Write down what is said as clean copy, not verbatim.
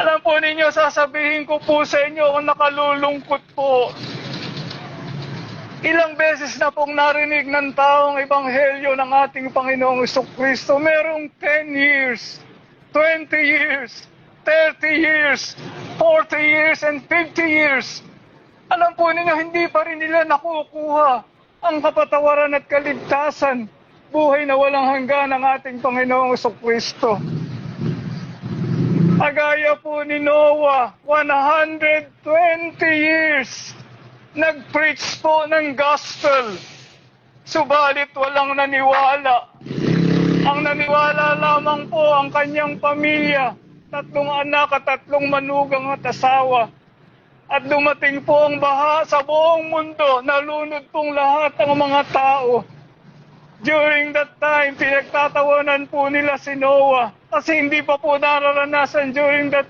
Alam po ninyo, sasabihin ko po sa inyo kung nakalulungkot po. Ilang beses na pong narinig ng taong ebanghelyo ng ating Panginoong Jesucristo. Merong 10 years, 20 years, 30 years, 40 years, and 50 years. Alam po ninyo, hindi pa rin nila nakukuha ang kapatawaran at kaligtasan. Buhay na walang hanggan ng ating Panginoong Jesucristo. Agaya po ni Noah, 120 years nag-preach po ng gospel. Subalit walang naniwala. Ang naniwala lamang po ang kanyang pamilya, 3 anak at 3 manugang at asawa. At dumating po ang baha sa buong mundo, nalunod pong lahat ng mga tao. During that time, pinagtatawanan po nila si Noah kasi hindi pa po nararanasan during that